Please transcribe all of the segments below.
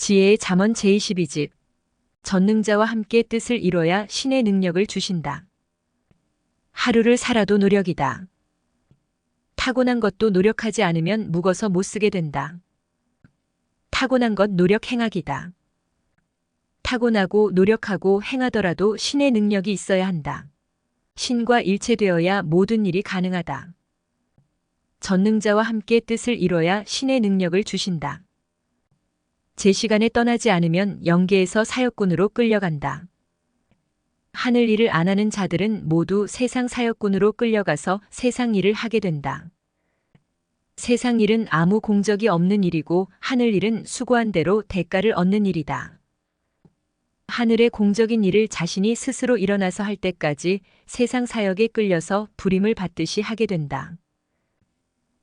지혜의 잠언 제22집. 전능자와 함께 뜻을 이뤄야 신의 능력을 주신다. 하루를 살아도 노력이다. 타고난 것도 노력하지 않으면 묵어서 못 쓰게 된다. 타고난 것 노력 행하기다. 타고나고 노력하고 행하더라도 신의 능력이 있어야 한다. 신과 일체되어야 모든 일이 가능하다. 전능자와 함께 뜻을 이뤄야 신의 능력을 주신다. 제 시간에 떠나지 않으면 영계에서 사역꾼으로 끌려간다. 하늘 일을 안 하는 자들은 모두 세상 사역꾼으로 끌려가서 세상 일을 하게 된다. 세상 일은 아무 공적이 없는 일이고 하늘 일은 수고한 대로 대가를 얻는 일이다. 하늘의 공적인 일을 자신이 스스로 일어나서 할 때까지 세상 사역에 끌려서 부림을 받듯이 하게 된다.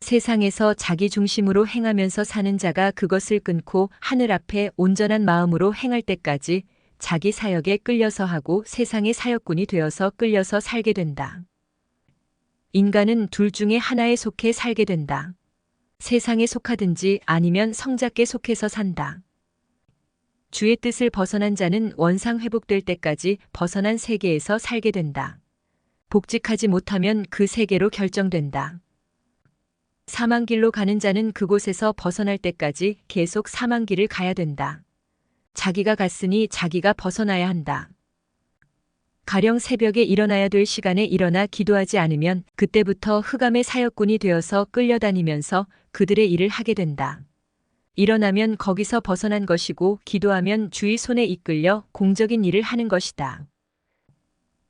세상에서 자기 중심으로 행하면서 사는 자가 그것을 끊고 하늘 앞에 온전한 마음으로 행할 때까지 자기 사역에 끌려서 하고 세상의 사역꾼이 되어서 끌려서 살게 된다. 인간은 둘 중에 하나에 속해 살게 된다. 세상에 속하든지 아니면 성자께 속해서 산다. 주의 뜻을 벗어난 자는 원상 회복될 때까지 벗어난 세계에서 살게 된다. 복직하지 못하면 그 세계로 결정된다. 사망길로 가는 자는 그곳에서 벗어날 때까지 계속 사망길을 가야 된다. 자기가 갔으니 자기가 벗어나야 한다. 가령 새벽에 일어나야 될 시간에 일어나 기도하지 않으면 그때부터 흑암의 사역꾼이 되어서 끌려다니면서 그들의 일을 하게 된다. 일어나면 거기서 벗어난 것이고 기도하면 주의 손에 이끌려 공적인 일을 하는 것이다.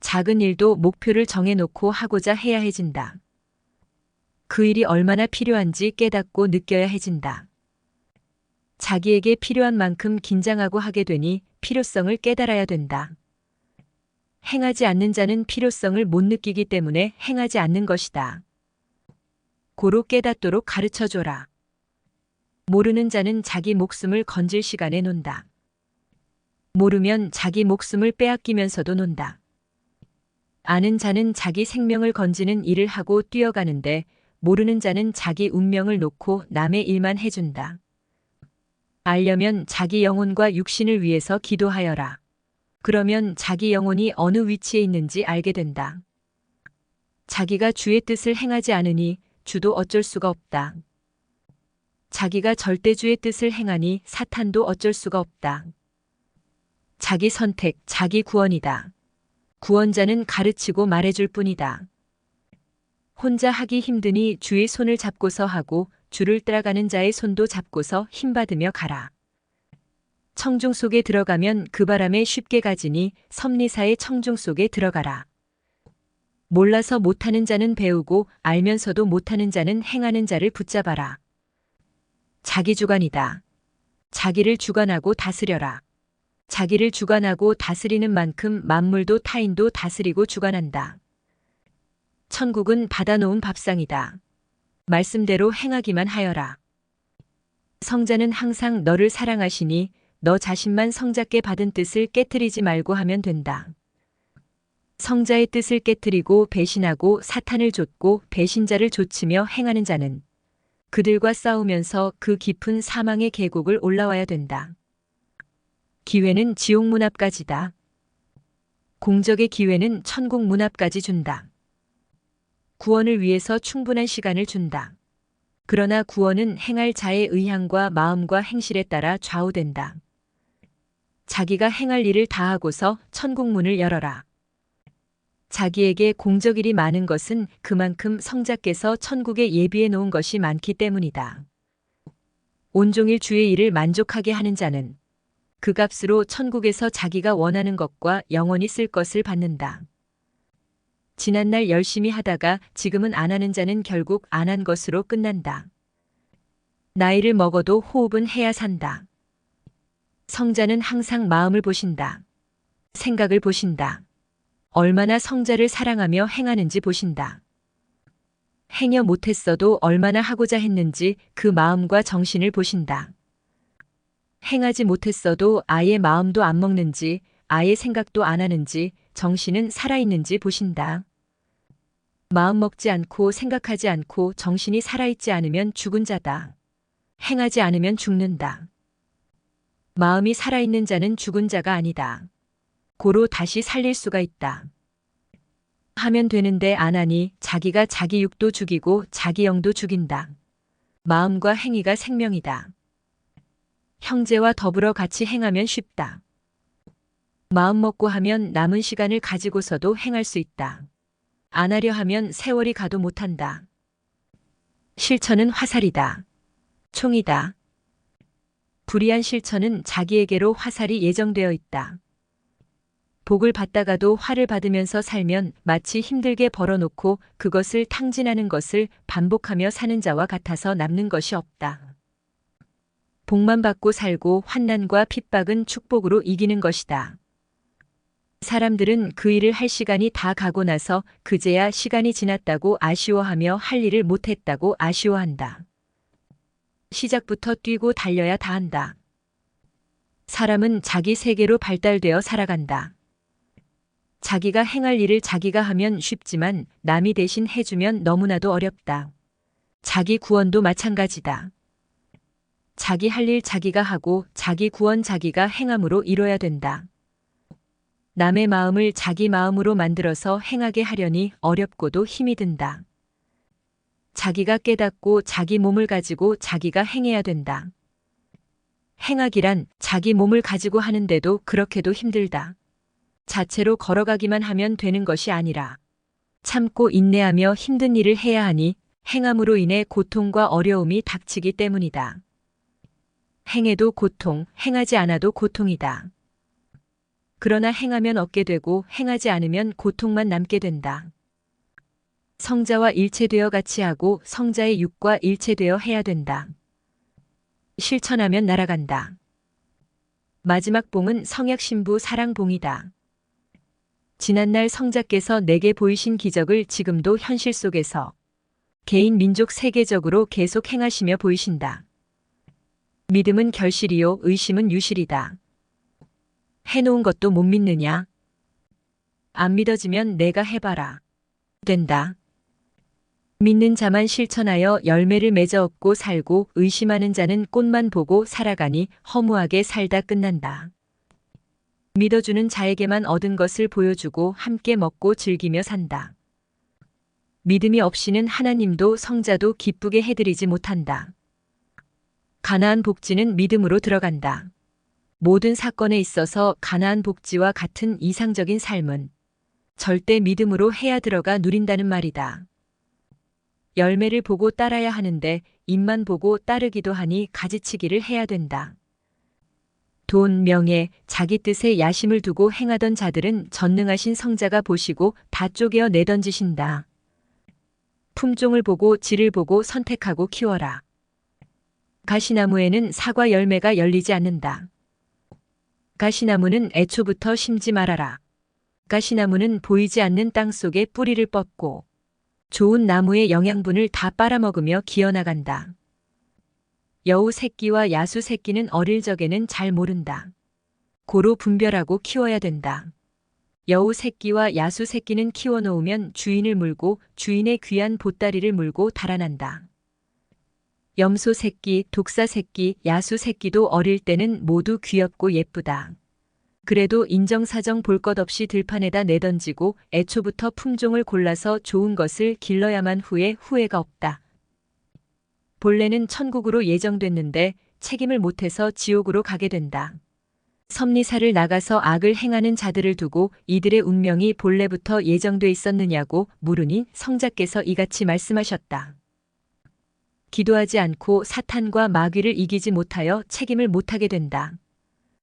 작은 일도 목표를 정해놓고 하고자 해야 해진다. 그 일이 얼마나 필요한지 깨닫고 느껴야 해진다. 자기에게 필요한 만큼 긴장하고 하게 되니 필요성을 깨달아야 된다. 행하지 않는 자는 필요성을 못 느끼기 때문에 행하지 않는 것이다. 고로 깨닫도록 가르쳐줘라. 모르는 자는 자기 목숨을 건질 시간에 논다. 모르면 자기 목숨을 빼앗기면서도 논다. 아는 자는 자기 생명을 건지는 일을 하고 뛰어가는데 모르는 자는 자기 운명을 놓고 남의 일만 해준다. 알려면 자기 영혼과 육신을 위해서 기도하여라. 그러면 자기 영혼이 어느 위치에 있는지 알게 된다. 자기가 주의 뜻을 행하지 않으니 주도 어쩔 수가 없다. 자기가 절대주의 뜻을 행하니 사탄도 어쩔 수가 없다. 자기 선택, 자기 구원이다. 구원자는 가르치고 말해줄 뿐이다. 혼자 하기 힘드니 주의 손을 잡고서 하고 주를 따라가는 자의 손도 잡고서 힘받으며 가라. 청중 속에 들어가면 그 바람에 쉽게 가지니 섭리사의 청중 속에 들어가라. 몰라서 못하는 자는 배우고 알면서도 못하는 자는 행하는 자를 붙잡아라. 자기 주관이다. 자기를 주관하고 다스려라. 자기를 주관하고 다스리는 만큼 만물도 타인도 다스리고 주관한다. 천국은 받아놓은 밥상이다. 말씀대로 행하기만 하여라. 성자는 항상 너를 사랑하시니 너 자신만 성자께 받은 뜻을 깨트리지 말고 하면 된다. 성자의 뜻을 깨트리고 배신하고 사탄을 좇고 배신자를 좇으며 행하는 자는 그들과 싸우면서 그 깊은 사망의 계곡을 올라와야 된다. 기회는 지옥 문 앞까지다. 공적의 기회는 천국 문 앞까지 준다. 구원을 위해서 충분한 시간을 준다. 그러나 구원은 행할 자의 의향과 마음과 행실에 따라 좌우된다. 자기가 행할 일을 다하고서 천국 문을 열어라. 자기에게 공적일이 많은 것은 그만큼 성자께서 천국에 예비해 놓은 것이 많기 때문이다. 온종일 주의 일을 만족하게 하는 자는 그 값으로 천국에서 자기가 원하는 것과 영원히 쓸 것을 받는다. 지난날 열심히 하다가 지금은 안 하는 자는 결국 안 한 것으로 끝난다. 나이를 먹어도 호흡은 해야 산다. 성자는 항상 마음을 보신다. 생각을 보신다. 얼마나 성자를 사랑하며 행하는지 보신다. 행여 못했어도 얼마나 하고자 했는지 그 마음과 정신을 보신다. 행하지 못했어도 아예 마음도 안 먹는지 아예 생각도 안 하는지 정신은 살아있는지 보신다. 마음 먹지 않고 생각하지 않고 정신이 살아있지 않으면 죽은 자다. 행하지 않으면 죽는다. 마음이 살아있는 자는 죽은 자가 아니다. 고로 다시 살릴 수가 있다. 하면 되는데 안 하니 자기가 자기 육도 죽이고 자기 영도 죽인다. 마음과 행위가 생명이다. 형제와 더불어 같이 행하면 쉽다. 마음 먹고 하면 남은 시간을 가지고서도 행할 수 있다. 안 하려 하면 세월이 가도 못한다. 실천은 화살이다. 총이다. 불의한 실천은 자기에게로 화살이 예정되어 있다. 복을 받다가도 화를 받으면서 살면 마치 힘들게 벌어놓고 그것을 탕진하는 것을 반복하며 사는 자와 같아서 남는 것이 없다. 복만 받고 살고 환난과 핍박은 축복으로 이기는 것이다. 사람들은 그 일을 할 시간이 다 가고 나서 그제야 시간이 지났다고 아쉬워하며 할 일을 못했다고 아쉬워한다. 시작부터 뛰고 달려야 다 한다. 사람은 자기 세계로 발달되어 살아간다. 자기가 행할 일을 자기가 하면 쉽지만 남이 대신 해주면 너무나도 어렵다. 자기 구원도 마찬가지다. 자기 할 일 자기가 하고 자기 구원 자기가 행함으로 이뤄야 된다. 남의 마음을 자기 마음으로 만들어서 행하게 하려니 어렵고도 힘이 든다. 자기가 깨닫고 자기 몸을 가지고 자기가 행해야 된다. 행하기란 자기 몸을 가지고 하는데도 그렇게도 힘들다. 자체로 걸어가기만 하면 되는 것이 아니라 참고 인내하며 힘든 일을 해야 하니 행함으로 인해 고통과 어려움이 닥치기 때문이다. 행해도 고통, 행하지 않아도 고통이다. 그러나 행하면 얻게 되고 행하지 않으면 고통만 남게 된다. 성자와 일체되어 같이 하고 성자의 육과 일체되어 해야 된다. 실천하면 날아간다. 마지막 봉은 성약신부 사랑봉이다. 지난날 성자께서 내게 보이신 기적을 지금도 현실 속에서 개인 민족 세계적으로 계속 행하시며 보이신다. 믿음은 결실이요 의심은 유실이다. 해놓은 것도 못 믿느냐? 안 믿어지면 내가 해봐라. 된다. 믿는 자만 실천하여 열매를 맺어 얻고 살고 의심하는 자는 꽃만 보고 살아가니 허무하게 살다 끝난다. 믿어주는 자에게만 얻은 것을 보여주고 함께 먹고 즐기며 산다. 믿음이 없이는 하나님도 성자도 기쁘게 해드리지 못한다. 가나안 복지는 믿음으로 들어간다. 모든 사건에 있어서 가나안 복지와 같은 이상적인 삶은 절대 믿음으로 해야 들어가 누린다는 말이다. 열매를 보고 따라야 하는데 입만 보고 따르기도 하니 가지치기를 해야 된다. 돈, 명예, 자기 뜻에 야심을 두고 행하던 자들은 전능하신 성자가 보시고 다 쪼개어 내던지신다. 품종을 보고 질을 보고 선택하고 키워라. 가시나무에는 사과 열매가 열리지 않는다. 가시나무는 애초부터 심지 말아라. 가시나무는 보이지 않는 땅 속에 뿌리를 뻗고 좋은 나무의 영양분을 다 빨아먹으며 기어나간다. 여우 새끼와 야수 새끼는 어릴 적에는 잘 모른다. 고로 분별하고 키워야 된다. 여우 새끼와 야수 새끼는 키워놓으면 주인을 물고 주인의 귀한 보따리를 물고 달아난다. 염소 새끼, 독사 새끼, 야수 새끼도 어릴 때는 모두 귀엽고 예쁘다. 그래도 인정사정 볼 것 없이 들판에다 내던지고 애초부터 품종을 골라서 좋은 것을 길러야만 후회가 없다. 본래는 천국으로 예정됐는데 책임을 못해서 지옥으로 가게 된다. 섭리사를 나가서 악을 행하는 자들을 두고 이들의 운명이 본래부터 예정돼 있었느냐고 물으니 성자께서 이같이 말씀하셨다. 기도하지 않고 사탄과 마귀를 이기지 못하여 책임을 못하게 된다.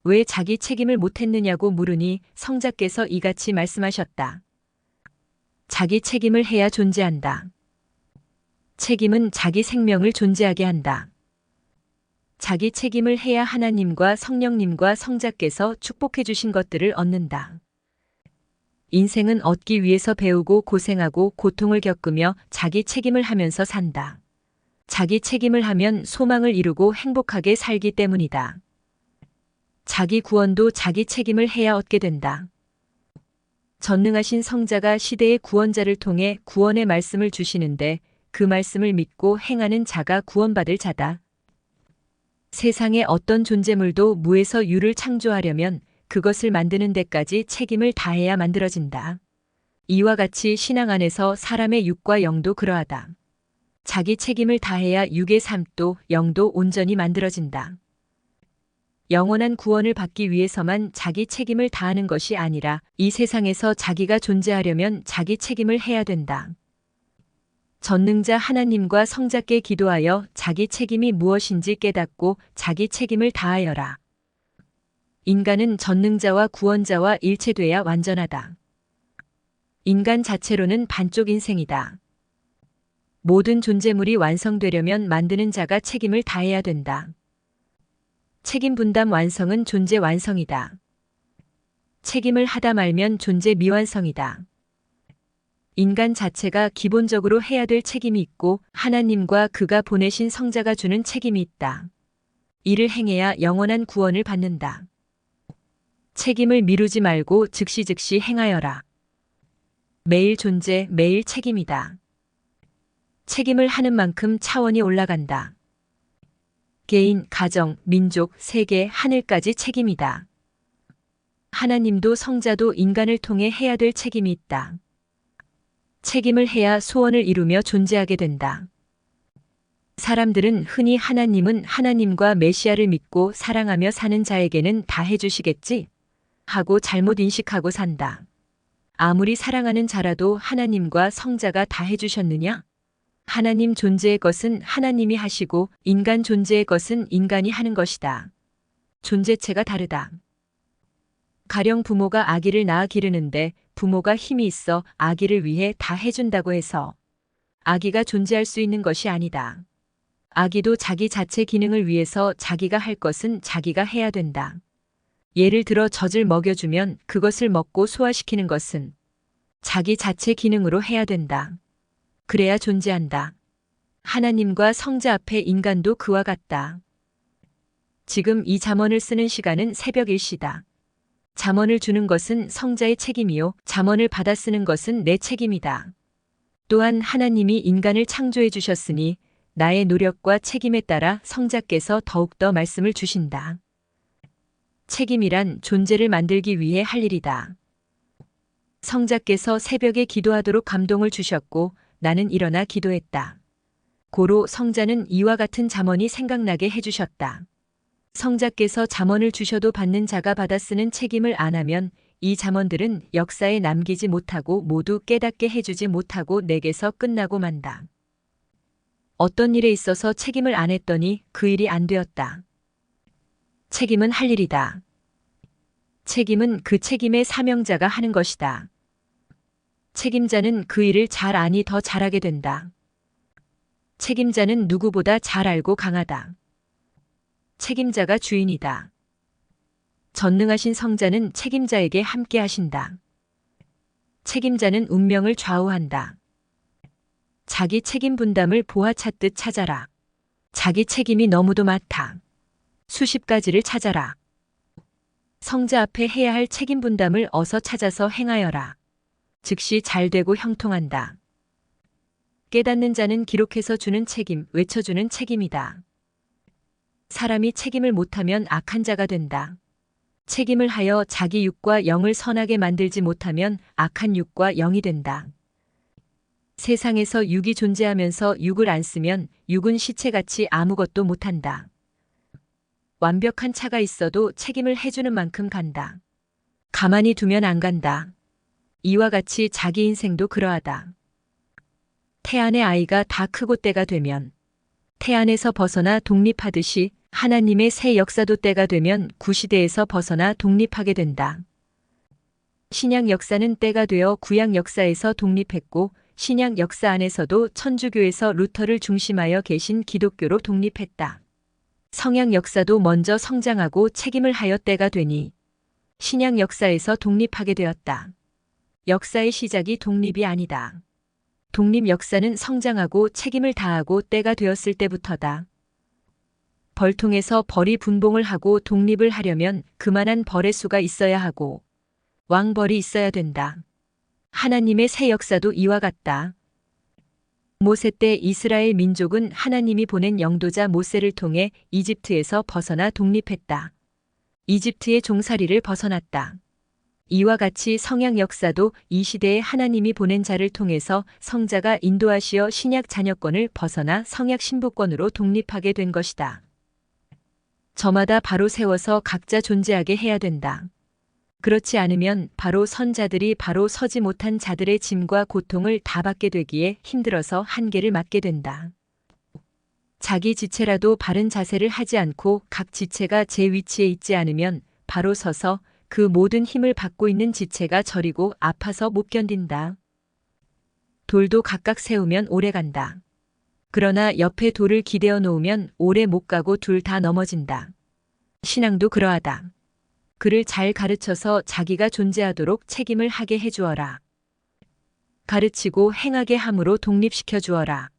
왜 자기 책임을 못했느냐고 물으니 성자께서 이같이 말씀하셨다. 자기 책임을 해야 존재한다. 책임은 자기 생명을 존재하게 한다. 자기 책임을 해야 하나님과 성령님과 성자께서 축복해 주신 것들을 얻는다. 인생은 얻기 위해서 배우고 고생하고 고통을 겪으며 자기 책임을 하면서 산다. 자기 책임을 하면 소망을 이루고 행복하게 살기 때문이다. 자기 구원도 자기 책임을 해야 얻게 된다. 전능하신 성자가 시대의 구원자를 통해 구원의 말씀을 주시는데 그 말씀을 믿고 행하는 자가 구원받을 자다. 세상의 어떤 존재물도 무에서 유를 창조하려면 그것을 만드는 데까지 책임을 다해야 만들어진다. 이와 같이 신앙 안에서 사람의 육과 영도 그러하다. 자기 책임을 다해야 육의 삶도 영도 온전히 만들어진다. 영원한 구원을 받기 위해서만 자기 책임을 다하는 것이 아니라 이 세상에서 자기가 존재하려면 자기 책임을 해야 된다. 전능자 하나님과 성자께 기도하여 자기 책임이 무엇인지 깨닫고 자기 책임을 다하여라. 인간은 전능자와 구원자와 일체돼야 완전하다. 인간 자체로는 반쪽 인생이다. 모든 존재물이 완성되려면 만드는 자가 책임을 다해야 된다. 책임 분담 완성은 존재 완성이다. 책임을 하다 말면 존재 미완성이다. 인간 자체가 기본적으로 해야 될 책임이 있고 하나님과 그가 보내신 성자가 주는 책임이 있다. 이를 행해야 영원한 구원을 받는다. 책임을 미루지 말고 즉시 행하여라. 매일 존재, 매일 책임이다. 책임을 하는 만큼 차원이 올라간다. 개인, 가정, 민족, 세계, 하늘까지 책임이다. 하나님도 성자도 인간을 통해 해야 될 책임이 있다. 책임을 해야 소원을 이루며 존재하게 된다. 사람들은 흔히 하나님은 하나님과 메시아를 믿고 사랑하며 사는 자에게는 다 해주시겠지? 하고 잘못 인식하고 산다. 아무리 사랑하는 자라도 하나님과 성자가 다 해주셨느냐? 하나님 존재의 것은 하나님이 하시고 인간 존재의 것은 인간이 하는 것이다. 존재체가 다르다. 가령 부모가 아기를 낳아 기르는데 부모가 힘이 있어 아기를 위해 다 해준다고 해서 아기가 존재할 수 있는 것이 아니다. 아기도 자기 자체 기능을 위해서 자기가 할 것은 자기가 해야 된다. 예를 들어 젖을 먹여주면 그것을 먹고 소화시키는 것은 자기 자체 기능으로 해야 된다. 그래야 존재한다. 하나님과 성자 앞에 인간도 그와 같다. 지금 이 잠언을 쓰는 시간은 새벽 1시다. 잠언을 주는 것은 성자의 책임이요 잠언을 받아 쓰는 것은 내 책임이다. 또한 하나님이 인간을 창조해 주셨으니 나의 노력과 책임에 따라 성자께서 더욱더 말씀을 주신다. 책임이란 존재를 만들기 위해 할 일이다. 성자께서 새벽에 기도하도록 감동을 주셨고 나는 일어나 기도했다. 고로 성자는 이와 같은 잠언이 생각나게 해주셨다. 성자께서 잠언을 주셔도 받는 자가 받아 쓰는 책임을 안 하면 이 잠언들은 역사에 남기지 못하고 모두 깨닫게 해주지 못하고 내게서 끝나고 만다. 어떤 일에 있어서 책임을 안 했더니 그 일이 안 되었다. 책임은 할 일이다. 책임은 그 책임의 사명자가 하는 것이다. 책임자는 그 일을 잘 아니 더 잘하게 된다. 책임자는 누구보다 잘 알고 강하다. 책임자가 주인이다. 전능하신 성자는 책임자에게 함께 하신다. 책임자는 운명을 좌우한다. 자기 책임 분담을 보화 찾듯 찾아라. 자기 책임이 너무도 많다. 수십 가지를 찾아라. 성자 앞에 해야 할 책임 분담을 어서 찾아서 행하여라. 즉시 잘 되고 형통한다. 깨닫는 자는 기록해서 주는 책임, 외쳐주는 책임이다. 사람이 책임을 못하면 악한 자가 된다. 책임을 하여 자기 육과 영을 선하게 만들지 못하면 악한 육과 영이 된다. 세상에서 육이 존재하면서 육을 안 쓰면 육은 시체같이 아무것도 못한다. 완벽한 차가 있어도 책임을 해주는 만큼 간다. 가만히 두면 안 간다. 이와 같이 자기 인생도 그러하다. 태안의 아이가 다 크고 때가 되면 태안에서 벗어나 독립하듯이 하나님의 새 역사도 때가 되면 구시대에서 벗어나 독립하게 된다. 신약 역사는 때가 되어 구약 역사에서 독립했고 신약 역사 안에서도 천주교에서 루터를 중심하여 계신 기독교로 독립했다. 성약 역사도 먼저 성장하고 책임을 하여 때가 되니 신약 역사에서 독립하게 되었다. 역사의 시작이 독립이 아니다. 독립 역사는 성장하고 책임을 다하고 때가 되었을 때부터다. 벌통에서 벌이 분봉을 하고 독립을 하려면 그만한 벌의 수가 있어야 하고 왕벌이 있어야 된다. 하나님의 새 역사도 이와 같다. 모세 때 이스라엘 민족은 하나님이 보낸 영도자 모세를 통해 이집트에서 벗어나 독립했다. 이집트의 종살이를 벗어났다. 이와 같이 성약 역사도 이 시대에 하나님이 보낸 자를 통해서 성자가 인도하시어 신약 자녀권을 벗어나 성약 신부권으로 독립하게 된 것이다. 저마다 바로 세워서 각자 존재하게 해야 된다. 그렇지 않으면 바로 선자들이 바로 서지 못한 자들의 짐과 고통을 다 받게 되기에 힘들어서 한계를 맞게 된다. 자기 지체라도 바른 자세를 하지 않고 각 지체가 제 위치에 있지 않으면 바로 서서 그 모든 힘을 받고 있는 지체가 저리고 아파서 못 견딘다. 돌도 각각 세우면 오래 간다. 그러나 옆에 돌을 기대어 놓으면 오래 못 가고 둘 다 넘어진다. 신앙도 그러하다. 그를 잘 가르쳐서 자기가 존재하도록 책임을 하게 해주어라. 가르치고 행하게 함으로 독립시켜 주어라.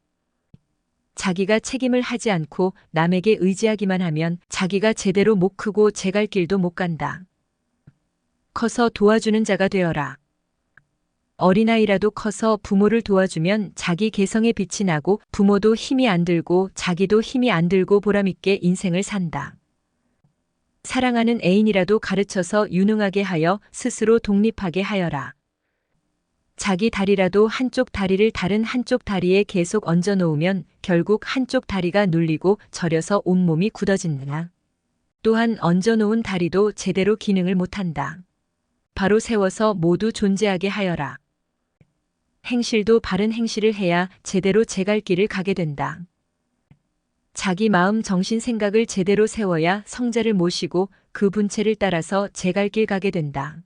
자기가 책임을 하지 않고 남에게 의지하기만 하면 자기가 제대로 못 크고 제갈 길도 못 간다. 커서 도와주는 자가 되어라. 어린아이라도 커서 부모를 도와주면 자기 개성에 빛이 나고 부모도 힘이 안 들고 자기도 힘이 안 들고 보람있게 인생을 산다. 사랑하는 애인이라도 가르쳐서 유능하게 하여 스스로 독립하게 하여라. 자기 다리라도 한쪽 다리를 다른 한쪽 다리에 계속 얹어 놓으면 결국 한쪽 다리가 눌리고 저려서 온몸이 굳어진다. 또한 얹어 놓은 다리도 제대로 기능을 못한다. 바로 세워서 모두 존재하게 하여라. 행실도 바른 행실을 해야 제대로 제갈 길을 가게 된다. 자기 마음 정신 생각을 제대로 세워야 성자를 모시고 그 분체를 따라서 제갈 길 가게 된다.